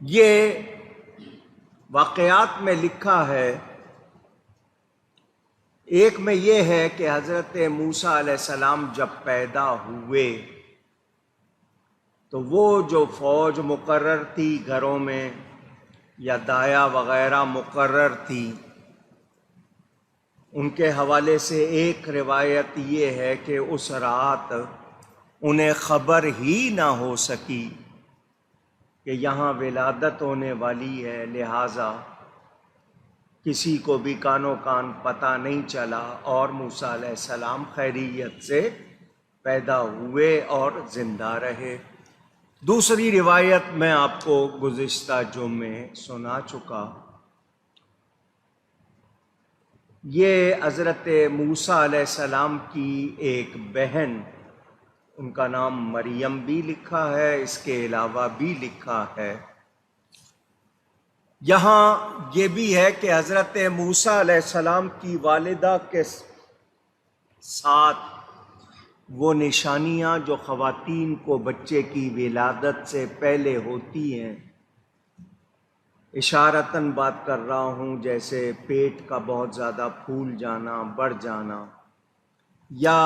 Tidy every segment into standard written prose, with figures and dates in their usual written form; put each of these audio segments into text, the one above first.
یہ واقعات میں لکھا ہے، ایک میں یہ ہے کہ حضرت موسیٰ علیہ السلام جب پیدا ہوئے تو وہ جو فوج مقرر تھی گھروں میں یا دایا وغیرہ مقرر تھی، ان کے حوالے سے ایک روایت یہ ہے کہ اس رات انہیں خبر ہی نہ ہو سکی کہ یہاں ولادت ہونے والی ہے، لہٰذا کسی کو بھی کانوں کان پتہ نہیں چلا اور موسیٰ علیہ السلام خیریت سے پیدا ہوئے اور زندہ رہے۔ دوسری روایت میں آپ کو گزشتہ جمعے سنا چکا، یہ حضرت موسیٰ علیہ السلام کی ایک بہن، ان کا نام مریم بھی لکھا ہے، اس کے علاوہ بھی لکھا ہے۔ یہاں یہ بھی ہے کہ حضرت موسیٰ علیہ السلام کی والدہ کے ساتھ وہ نشانیاں جو خواتین کو بچے کی ولادت سے پہلے ہوتی ہیں، اشارتاً بات کر رہا ہوں، جیسے پیٹ کا بہت زیادہ پھول جانا، بڑھ جانا، یا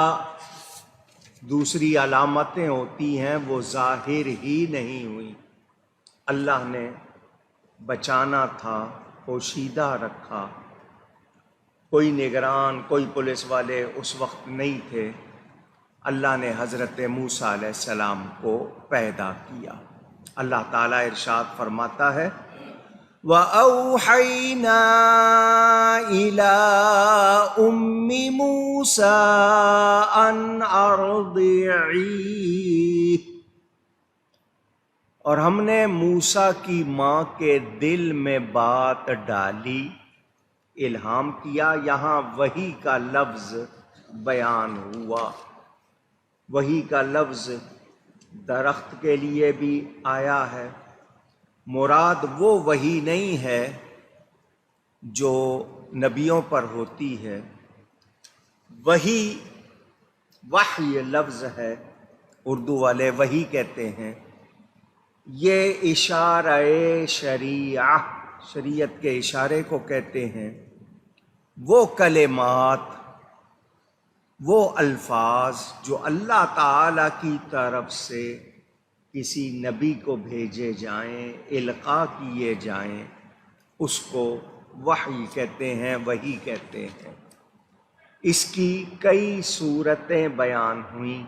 دوسری علامتیں ہوتی ہیں، وہ ظاہر ہی نہیں ہوئی۔ اللہ نے بچانا تھا، پوشیدہ رکھا، کوئی نگران، کوئی پولیس والے اس وقت نہیں تھے، اللہ نے حضرت موسیٰ علیہ السلام کو پیدا کیا۔ اللہ تعالیٰ ارشاد فرماتا ہے وَأَوْحَيْنَا إِلَىٰ أُمِّ مُوسَىٰ أَنْ أَرْضِعِيهِ، اور ہم نے موسیٰ کی ماں کے دل میں بات ڈالی، الہام کیا۔ یہاں وحی کا لفظ بیان ہوا، وحی کا لفظ درخت کے لیے بھی آیا ہے۔ مراد وہ وحی نہیں ہے جو نبیوں پر ہوتی ہے، وحی وحی لفظ ہے، اردو والے وحی کہتے ہیں۔ یہ اشارہ شریعہ، شریعت کے اشارے کو کہتے ہیں۔ وہ کلمات، وہ الفاظ جو اللہ تعالی کی طرف سے کسی نبی کو بھیجے جائیں، القاء کیے جائیں، اس کو وحی کہتے ہیں، وحی کہتے ہیں۔ اس کی کئی صورتیں بیان ہوئیں۔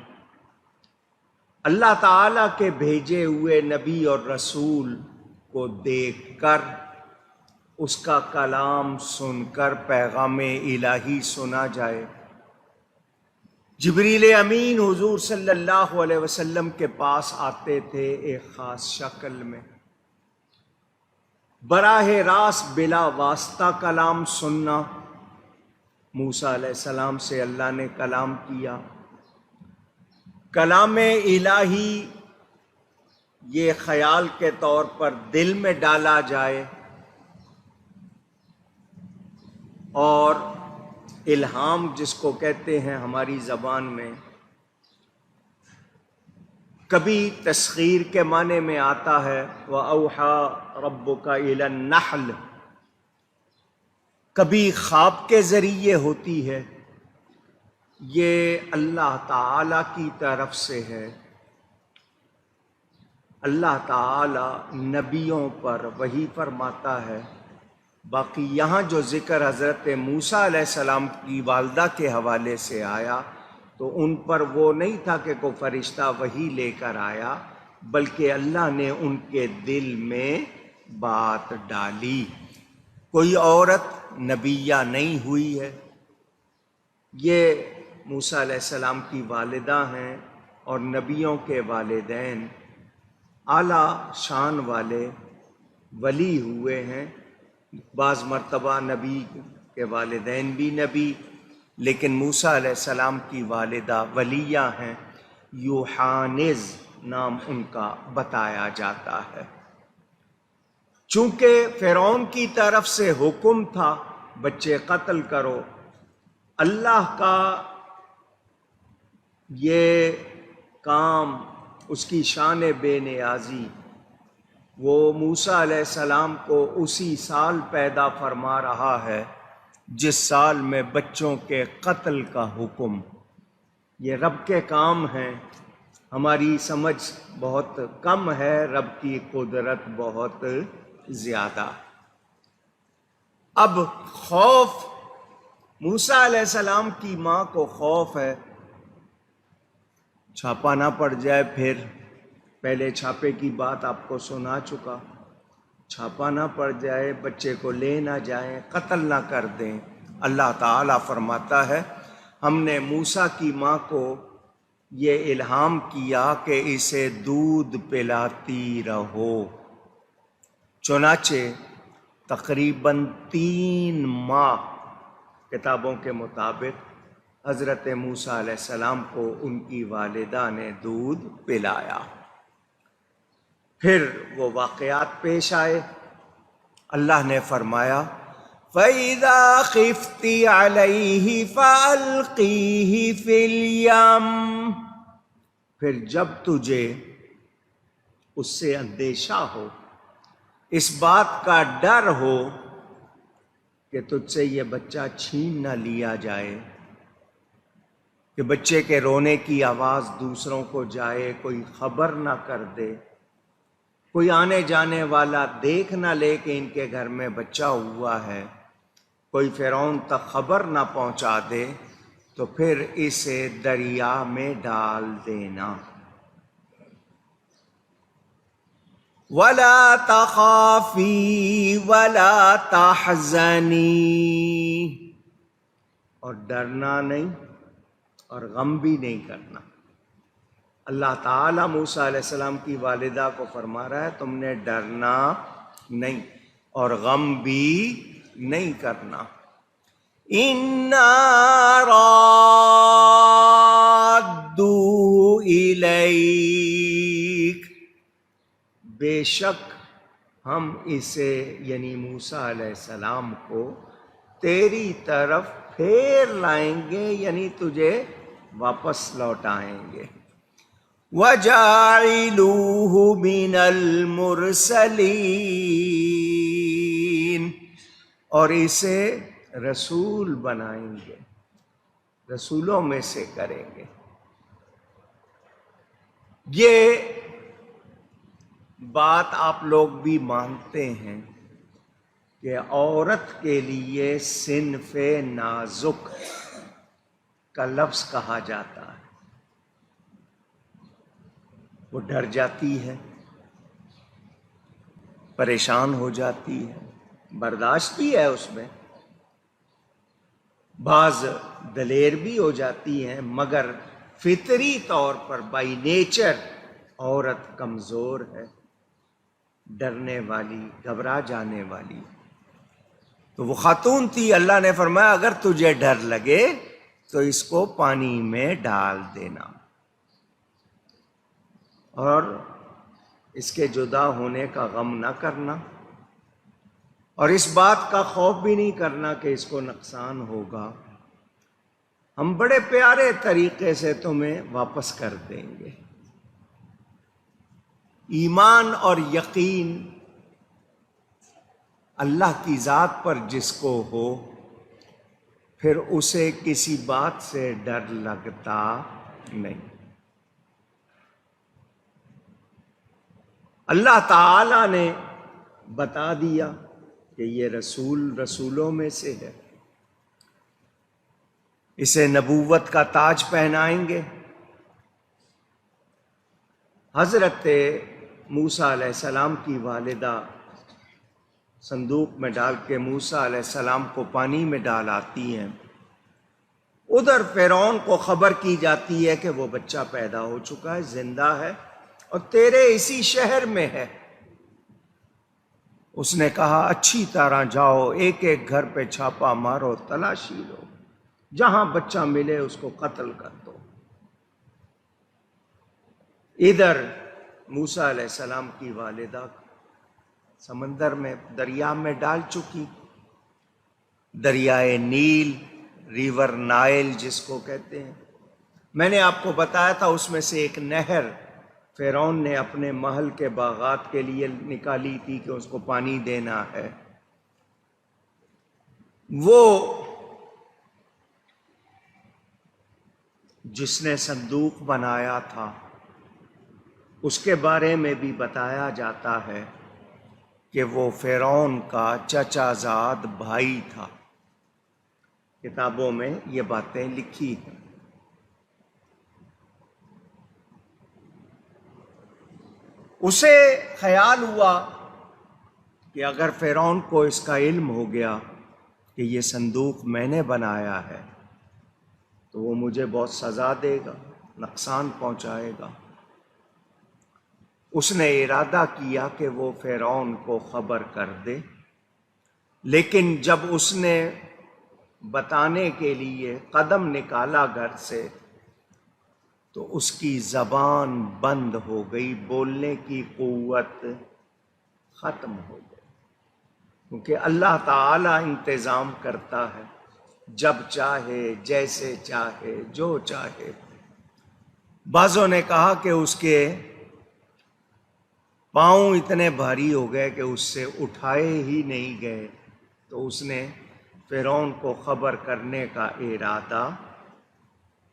اللہ تعالیٰ کے بھیجے ہوئے نبی اور رسول کو دیکھ کر، اس کا کلام سن کر پیغام الہی سنا جائے۔ جبریل امین حضور صلی اللہ علیہ وسلم کے پاس آتے تھے ایک خاص شکل میں، براہ راست بلا واسطہ کلام سننا۔ موسیٰ علیہ السلام سے اللہ نے کلام کیا۔ کلام الہی یہ خیال کے طور پر دل میں ڈالا جائے، اور الہام جس کو کہتے ہیں ہماری زبان میں، کبھی تسخیر کے معنی میں آتا ہے وَأَوْحَىٰ رَبُّكَ إِلَى النَّحْلِ، کبھی خواب کے ذریعے ہوتی ہے۔ یہ اللہ تعالی کی طرف سے ہے۔ اللہ تعالی نبیوں پر وحی فرماتا ہے۔ باقی یہاں جو ذکر حضرت موسیٰ علیہ السلام کی والدہ کے حوالے سے آیا، تو ان پر وہ نہیں تھا کہ کوئی فرشتہ وحی لے کر آیا، بلکہ اللہ نے ان کے دل میں بات ڈالی۔ کوئی عورت نبیہ نہیں ہوئی ہے، یہ موسیٰ علیہ السلام کی والدہ ہیں، اور نبیوں کے والدین اعلیٰ شان والے ولی ہوئے ہیں۔ بعض مرتبہ نبی کے والدین بھی نبی، لیکن موسیٰ علیہ السلام کی والدہ ولیہ ہیں، یوحانز نام ان کا بتایا جاتا ہے۔ چونکہ فرعون کی طرف سے حکم تھا بچے قتل کرو، اللہ کا یہ کام، اس کی شان بے نیازی وہ موسیٰ علیہ السلام کو اسی سال پیدا فرما رہا ہے جس سال میں بچوں کے قتل کا حکم۔ یہ رب کے کام ہیں، ہماری سمجھ بہت کم ہے، رب کی قدرت بہت زیادہ۔ اب خوف، موسیٰ علیہ السلام کی ماں کو خوف ہے چھاپا نہ پڑ جائے، پھر پہلے چھاپے کی بات آپ کو سنا چکا، چھاپا نہ پڑ جائے، بچے کو لے نہ جائیں، قتل نہ کر دیں۔ اللہ تعالیٰ فرماتا ہے ہم نے موسیٰ کی ماں کو یہ الہام کیا کہ اسے دودھ پلاتی رہو۔ چنانچہ تقریباً 3 ماہ کتابوں کے مطابق حضرت موسیٰ علیہ السلام کو ان کی والدہ نے دودھ پلایا۔ پھر وہ واقعات پیش آئے، اللہ نے فرمایا فَإِذَا خِفْتِ عَلَيْهِ فَأَلْقِيهِ فِي الْيَمِّ، پھر جب تجھے اس سے اندیشہ ہو، اس بات کا ڈر ہو کہ تجھ سے یہ بچہ چھین نہ لیا جائے، کہ بچے کے رونے کی آواز دوسروں کو جائے، کوئی خبر نہ کر دے، کوئی آنے جانے والا دیکھ نہ لے کہ ان کے گھر میں بچہ ہوا ہے، کوئی فرعون تک خبر نہ پہنچا دے، تو پھر اسے دریا میں ڈال دینا۔ وَلَا تَخَافِي وَلَا تَحْزَنِي، اور ڈرنا نہیں اور غم بھی نہیں کرنا۔ اللہ تعالیٰ موسیٰ علیہ السلام کی والدہ کو فرما رہا ہے تم نے ڈرنا نہیں اور غم بھی نہیں کرنا۔ اِنَّا رَادُّوهُ إِلَيْكَ، بے شک ہم اسے یعنی موسیٰ علیہ السلام کو تیری طرف پھیر لائیں گے، یعنی تجھے واپس لوٹائیں گے۔ وَجَاعِلُوهُ مِنَ الْمُرْسَلِينَ، اور اسے رسول بنائیں گے، رسولوں میں سے کریں گے۔ یہ بات آپ لوگ بھی مانتے ہیں کہ عورت کے لیے صنف نازک کا لفظ کہا جاتا ہے، وہ ڈر جاتی ہے، پریشان ہو جاتی ہے، برداشت بھی ہے اس میں، بعض دلیر بھی ہو جاتی ہیں، مگر فطری طور پر بائی نیچر عورت کمزور ہے، ڈرنے والی، گھبرا جانے والی۔ تو وہ خاتون تھی، اللہ نے فرمایا اگر تجھے ڈر لگے تو اس کو پانی میں ڈال دینا اور اس کے جدا ہونے کا غم نہ کرنا، اور اس بات کا خوف بھی نہیں کرنا کہ اس کو نقصان ہوگا، ہم بڑے پیارے طریقے سے تمہیں واپس کر دیں گے۔ ایمان اور یقین اللہ کی ذات پر جس کو ہو، پھر اسے کسی بات سے ڈر لگتا نہیں۔ اللہ تعالی نے بتا دیا کہ یہ رسول رسولوں میں سے ہے، اسے نبوت کا تاج پہنائیں گے۔ حضرت موسیٰ علیہ السلام کی والدہ صندوق میں ڈال کے موسیٰ علیہ السلام کو پانی میں ڈال آتی ہیں، ادھر فرعون کو خبر کی جاتی ہے کہ وہ بچہ پیدا ہو چکا ہے، زندہ ہے اور تیرے اسی شہر میں ہے۔ اس نے کہا اچھی طرح جاؤ، ایک ایک گھر پہ چھاپا مارو، تلاشی لو، جہاں بچہ ملے اس کو قتل کر دو۔ ادھر موسیٰ علیہ السلام کی والدہ سمندر میں، دریا میں ڈال چکی، دریائے نیل، ریور نائل جس کو کہتے ہیں۔ میں نے آپ کو بتایا تھا اس میں سے ایک نہر فرعون نے اپنے محل کے باغات کے لیے نکالی تھی کہ اس کو پانی دینا ہے، وہ جس نے صندوق بنایا تھا اس کے بارے میں بھی بتایا جاتا ہے کہ وہ فرعون کا چچا زاد بھائی تھا۔ کتابوں میں یہ باتیں لکھی ہیں۔ اسے خیال ہوا کہ اگر فرعون کو اس کا علم ہو گیا کہ یہ صندوق میں نے بنایا ہے تو وہ مجھے بہت سزا دے گا، نقصان پہنچائے گا۔ اس نے ارادہ کیا کہ وہ فرعون کو خبر کر دے، لیکن جب اس نے بتانے کے لیے قدم نکالا گھر سے تو اس کی زبان بند ہو گئی، بولنے کی قوت ختم ہو گئی، کیونکہ اللہ تعالی انتظام کرتا ہے جب چاہے، جیسے چاہے، جو چاہے۔ بعضوں نے کہا کہ اس کے پاؤں اتنے بھاری ہو گئے کہ اس سے اٹھائے ہی نہیں گئے، تو اس نے فرعون کو خبر کرنے کا ارادہ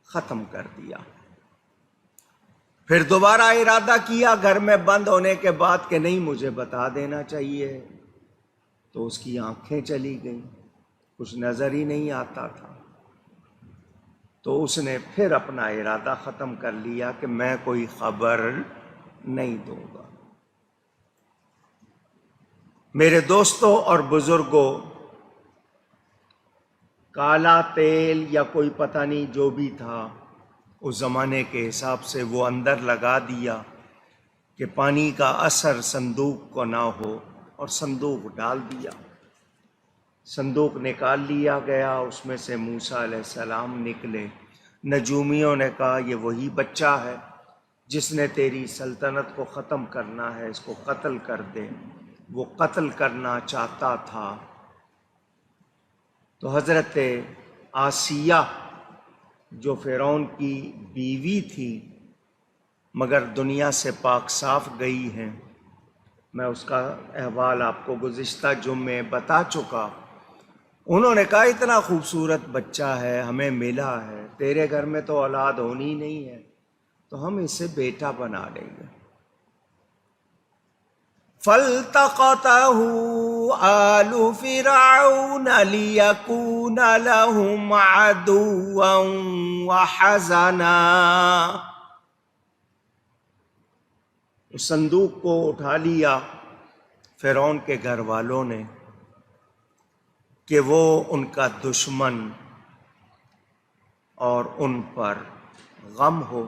ختم کر دیا۔ پھر دوبارہ ارادہ کیا گھر میں بند ہونے کے بعد کہ نہیں، مجھے بتا دینا چاہیے، تو اس کی آنکھیں چلی گئیں، کچھ نظر ہی نہیں آتا تھا۔ تو اس نے پھر اپنا ارادہ ختم کر لیا کہ میں کوئی خبر نہیں دوں گا۔ میرے دوستوں اور بزرگوں، کالا تیل یا کوئی پتہ نہیں جو بھی تھا اس زمانے کے حساب سے وہ اندر لگا دیا کہ پانی کا اثر صندوق کو نہ ہو، اور صندوق ڈال دیا۔ صندوق نکال لیا گیا، اس میں سے موسیٰ علیہ السلام نکلے۔ نجومیوں نے کہا یہ وہی بچہ ہے جس نے تیری سلطنت کو ختم کرنا ہے، اس کو قتل کر دے۔ وہ قتل کرنا چاہتا تھا۔ تو حضرت آسیہ جو فرعون کی بیوی تھی مگر دنیا سے پاک صاف گئی ہیں، میں اس کا احوال آپ کو گزشتہ جمعے بتا چکا۔ انہوں نے کہا اتنا خوبصورت بچہ ہے، ہمیں ملا ہے، تیرے گھر میں تو اولاد ہونی نہیں ہے، تو ہم اسے بیٹا بنا لیں گے۔ فَالْتَقَطَهُ آلُ فِرْعَوْنَ لِيَكُونَ لَهُمْ عَدُوًّا وَحَزَنًا۔ اس صندوق کو اٹھا لیا فرعون کے گھر والوں نے کہ وہ ان کا دشمن اور ان پر غم ہو۔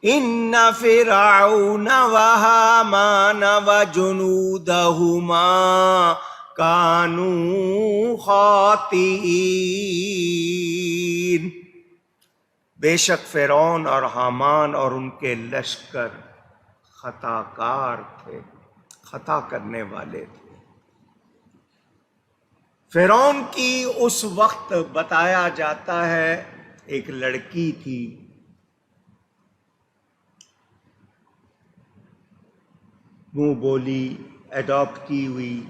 ان فرعون وہامان وجنودہما کانوا خاطئین۔ بے شک فرعون اور حامان اور ان کے لشکر خطا کار تھے، خطا کرنے والے تھے۔ فرعون کی اس وقت بتایا جاتا ہے ایک لڑکی تھی، منہ بولی، ایڈاپٹ کی ہوئی،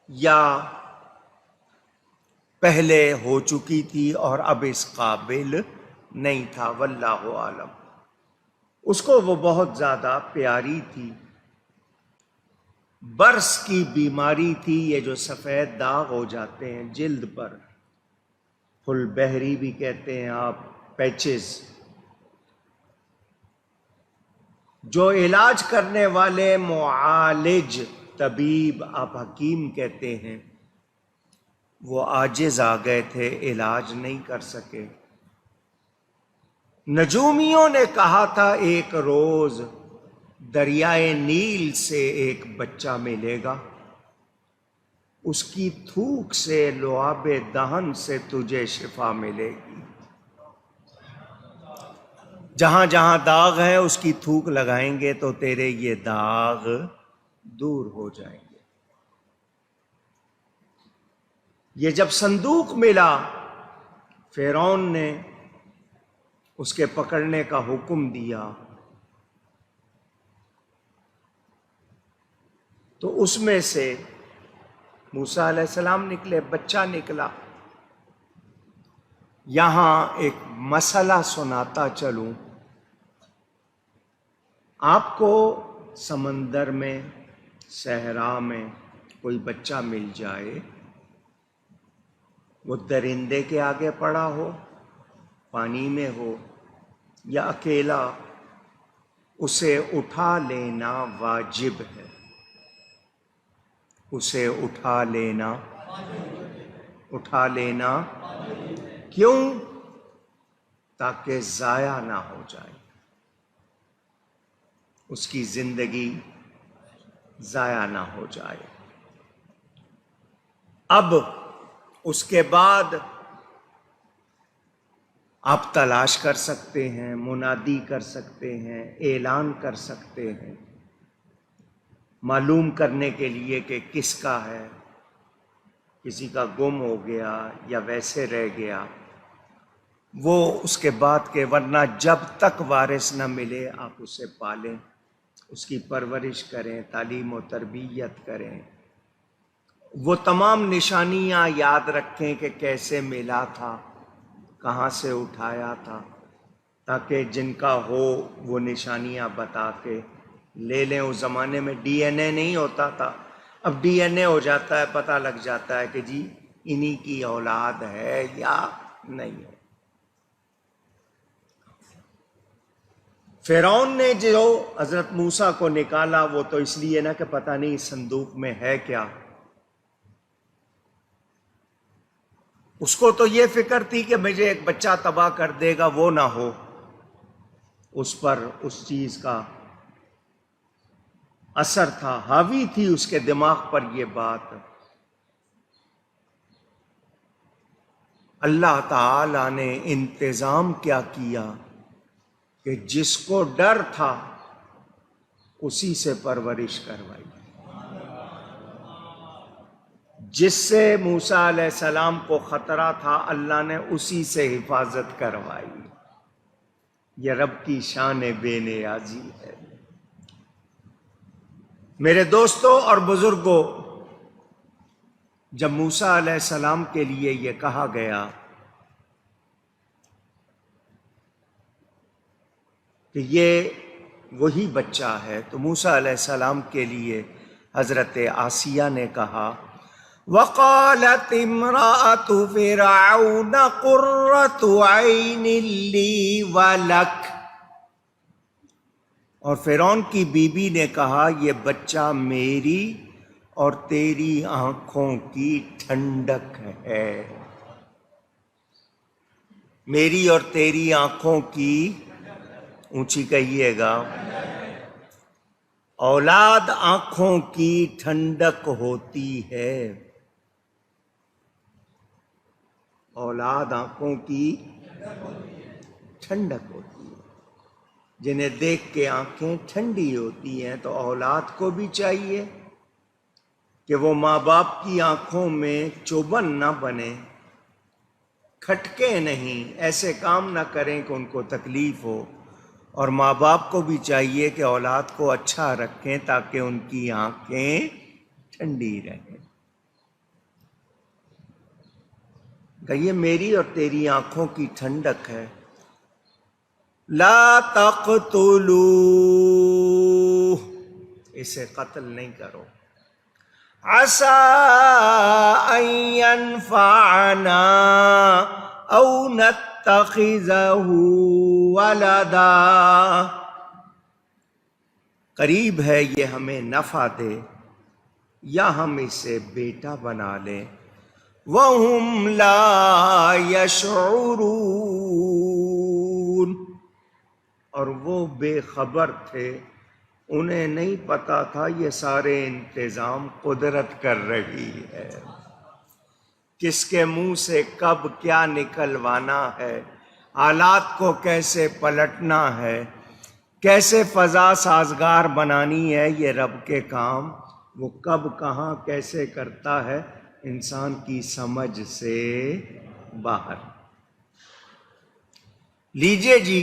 یا پہلے ہو چکی تھی اور اب اس قابل نہیں تھا، واللہ عالم۔ اس کو وہ بہت زیادہ پیاری تھی۔ برس کی بیماری تھی، یہ جو سفید داغ ہو جاتے ہیں جلد پر، پھل بہری بھی کہتے ہیں آپ، پیچز، جو علاج کرنے والے معالج، طبیب، آپ حکیم کہتے ہیں، وہ عاجز آ گئے تھے، علاج نہیں کر سکے۔ نجومیوں نے کہا تھا ایک روز دریائے نیل سے ایک بچہ ملے گا، اس کی تھوک سے، لعاب دہن سے تجھے شفا ملے گی۔ جہاں جہاں داغ ہے اس کی تھوک لگائیں گے تو تیرے یہ داغ دور ہو جائیں گے۔ یہ جب صندوق ملا، فرعون نے اس کے پکڑنے کا حکم دیا، تو اس میں سے موسیٰ علیہ السلام نکلے، بچہ نکلا۔ یہاں ایک مسئلہ سناتا چلوں، آپ کو سمندر میں، صحرا میں کوئی بچہ مل جائے، وہ درندے کے آگے پڑا ہو، پانی میں ہو یا اکیلا، اسے اٹھا لینا واجب ہے۔ اسے اٹھا لینا کیوں؟ تاکہ ضائع نہ ہو جائے، اس کی زندگی ضائع نہ ہو جائے۔ اب اس کے بعد آپ تلاش کر سکتے ہیں، منادی کر سکتے ہیں، اعلان کر سکتے ہیں، معلوم کرنے کے لیے کہ کس کا ہے، کسی کا گم ہو گیا یا ویسے رہ گیا، وہ اس کے بعد کے، ورنہ جب تک وارث نہ ملے آپ اسے پالیں، اس کی پرورش کریں، تعلیم و تربیت کریں، وہ تمام نشانیاں یاد رکھیں کہ کیسے ملا تھا، کہاں سے اٹھایا تھا، تاکہ جن کا ہو وہ نشانیاں بتا کے لے لیں۔ اس زمانے میں ڈی این اے نہیں ہوتا تھا، اب ڈی این اے ہو جاتا ہے، پتہ لگ جاتا ہے کہ جی انہی کی اولاد ہے یا نہیں ہے۔ فرعون نے جو حضرت موسیٰ کو نکالا وہ تو اس لیے نا کہ پتہ نہیں اس صندوق میں ہے کیا، اس کو تو یہ فکر تھی کہ مجھے ایک بچہ تباہ کر دے گا، وہ نہ ہو، اس پر اس چیز کا اثر تھا، حاوی تھی اس کے دماغ پر یہ بات۔ اللہ تعالی نے انتظام کیا کیا کہ جس کو ڈر تھا اسی سے پرورش کروائی، جس سے موسیٰ علیہ السلام کو خطرہ تھا اللہ نے اسی سے حفاظت کروائی۔ یہ رب کی شان بے نیازی ہے۔ میرے دوستوں اور بزرگوں، جب موسیٰ علیہ السلام کے لیے یہ کہا گیا کہ یہ وہی بچہ ہے، تو موسیٰ علیہ السلام کے لیے حضرت آسیہ نے کہا وَقَالَتِ امْرَأَتُ فِرْعَوْنَ قُرَّةُ عَيْنٍ لِّي وَلَكَ، اور فرعون کی بیوی نے کہا یہ بچہ میری اور تیری آنکھوں کی ٹھنڈک ہے، میری اور تیری آنکھوں کی، اونچی کہیے گا، اولاد آنکھوں کی ٹھنڈک ہوتی ہے، اولاد آنکھوں کی ٹھنڈک ہوتی ہے۔ جنہیں دیکھ کے آنکھیں ٹھنڈی ہوتی ہیں تو اولاد کو بھی چاہیے کہ وہ ماں باپ کی آنکھوں میں چوبن نہ بنے، کھٹکے نہیں، ایسے کام نہ کریں کہ ان کو تکلیف ہو، اور ماں باپ کو بھی چاہیے کہ اولاد کو اچھا رکھیں تاکہ ان کی آنکھیں ٹھنڈی رہیں۔ کہ یہ میری اور تیری آنکھوں کی ٹھنڈک ہے۔ لا تقتلوه، اسے قتل نہیں کرو، عسى ان ينفعنا او نتخذه ولدا، قریب ہے یہ ہمیں نفع دے یا ہم اسے بیٹا بنا لیں۔ وَهُمْ لَا يَشْعُرُونَ، اور وہ بے خبر تھے، انہیں نہیں پتا تھا یہ سارے انتظام قدرت کر رہی ہے، کس کے منہ سے کب کیا نکلوانا ہے، حالات کو کیسے پلٹنا ہے، کیسے فضا سازگار بنانی ہے، یہ رب کے کام وہ کب کہاں کیسے کرتا ہے، انسان کی سمجھ سے باہر۔ لیجئے جی،